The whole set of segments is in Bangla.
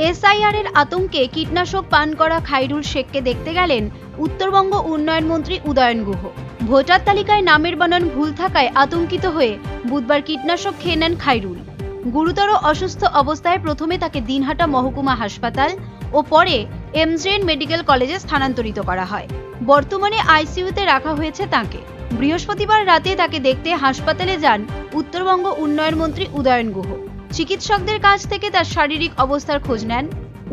এসআইআর এর আতঙ্কে কীটনাশক পান করা খাইরুল শেখকে দেখতে গেলেন উত্তরবঙ্গ উন্নয়ন মন্ত্রী উদয়ন গুহ। ভোটার তালিকায় নামের বানান ভুল থাকায় আতঙ্কিত হয়ে বুধবার কীটনাশক খেয়ে নেন খাইরুল। গুরুতর অসুস্থ অবস্থায় প্রথমে তাকে দিনহাটা মহকুমা হাসপাতাল ও পরে এমজেএন মেডিকেল কলেজে স্থানান্তরিত করা হয়। বর্তমানে আইসিইউতে রাখা হয়েছে তাকে। বৃহস্পতিবার রাতে তাকে দেখতে হাসপাতালে যান উত্তরবঙ্গ উন্নয়ন মন্ত্রী উদয়ন গুহ। চিকিৎসকদের কাছ থেকে তার শারীরিক অবস্থার খোঁজ নেন।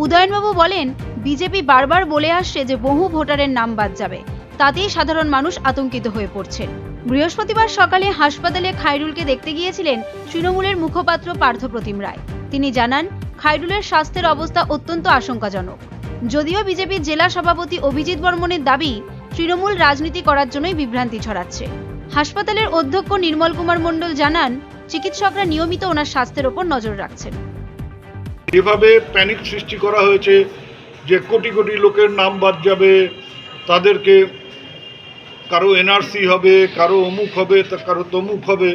উদয়নবাবু বলেন, বিজেপি বারবার বলে আসছে যে বহু ভোটারের নাম বাদ যাবে, তাতেই সাধারণ মানুষ আতঙ্কিত হয়ে পড়ছেন। বৃহস্পতিবার সকালে হাসপাতালে খাইরুলকে দেখতে গিয়েছিলেন তৃণমূলের মুখপাত্র পার্থপ্রতিম রায়। তিনি জানান, খাইরুলের স্বাস্থ্যের অবস্থা অত্যন্ত আশঙ্কাজনক। যদিও বিজেপির জেলা সভাপতি অভিজিৎ বর্মনের দাবি, তৃণমূল রাজনীতি করার জন্যই বিভ্রান্তি ছড়াচ্ছে। হাসপাতালের অধ্যক্ষ নির্মল কুমার মণ্ডল জানান, চিকিৎসকরা নিয়মিত ওনার স্বাস্থ্যের ওপর নজর রাখছেন। এভাবে প্যানিক সৃষ্টি করা হয়েছে যে কোটি কোটি লোকের নাম বাদ যাবে, তাদেরকে কারো এনআরসি হবে, কারো অমুক হবে, কারো তমুক হবে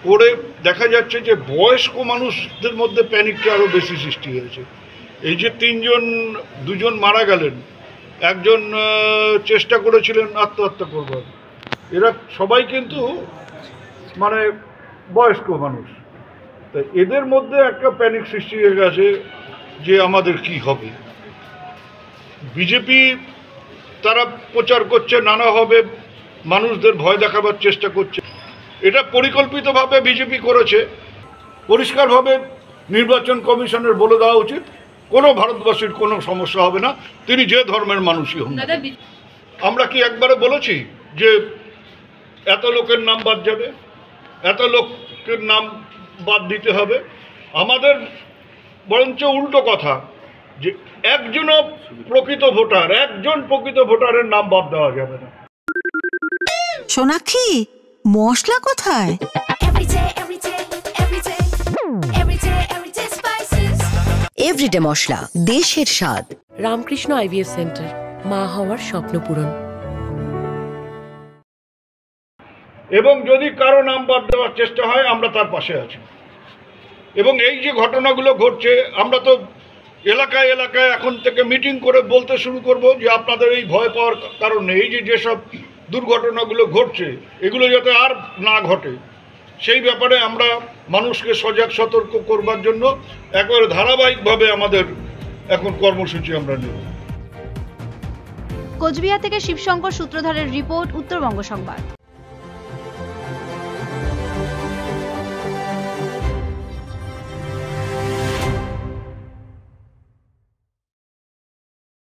করে দেখা যাচ্ছে যে বয়স্ক মানুষদের মধ্যে প্যানিকটা আরও বেশি সৃষ্টি হয়েছে। এই যে দুজন মারা গেলেন, একজন চেষ্টা করেছিলেন আত্মহত্যা করবার, এরা সবাই কিন্তু মানে বয়স্ক মানুষ। তাই এদের মধ্যে একটা প্যানিক সৃষ্টি হয়ে গেছে যে আমাদের কি হবে। বিজেপি তারা প্রচার করছে নানাভাবে, মানুষদের ভয় দেখাবার চেষ্টা করছে। এটা পরিকল্পিতভাবে বিজেপি করেছে। পরিষ্কারভাবে নির্বাচন কমিশনের বলে দেওয়া উচিত, কোনো ভারতবাসীর কোনো সমস্যা হবে না, তিনি যে ধর্মের মানুষই হন। আমরা কি একবারে বলেছি যে এত লোকের নাম বাদ যাবে, এত লোকের নাম বাদ দিতে হবে? আমাদের বরঞ্চ উল্টো কথা, যে একজন প্রকৃত ভোটারের নাম বাদ দেওয়া যাবে না। সোনাক্ষী, মশলা কোথায়? এভরিডে মশলা, দেশের স্বাদ। রামকৃষ্ণ আইভিএফ সেন্টার, মা হওয়ার স্বপ্ন পূরণ। এবং যদি কারো নাম বাদ দেওয়ার চেষ্টা হয়, আমরা তার পাশে আছি। এবং এই যে ঘটনাগুলো ঘটছে, আমরা তো এলাকায় এলাকায় এখন থেকে মিটিং করে বলতে শুরু করব যে আপনাদের এই ভয় পাওয়ার কারণ নেই। এই যে যেসব দুর্ঘটনাগুলো ঘটছে, এগুলো যাতে আর না ঘটে, সেই ব্যাপারে আমরা মানুষকে সজাগ সতর্ক করবার জন্য একেবারে ধারাবাহিকভাবে আমাদের এখন কর্মসূচি আমরা নেব। কোচবিহার থেকে শিবশঙ্কর সূত্রধরের রিপোর্ট, উত্তরবঙ্গ সংবাদ।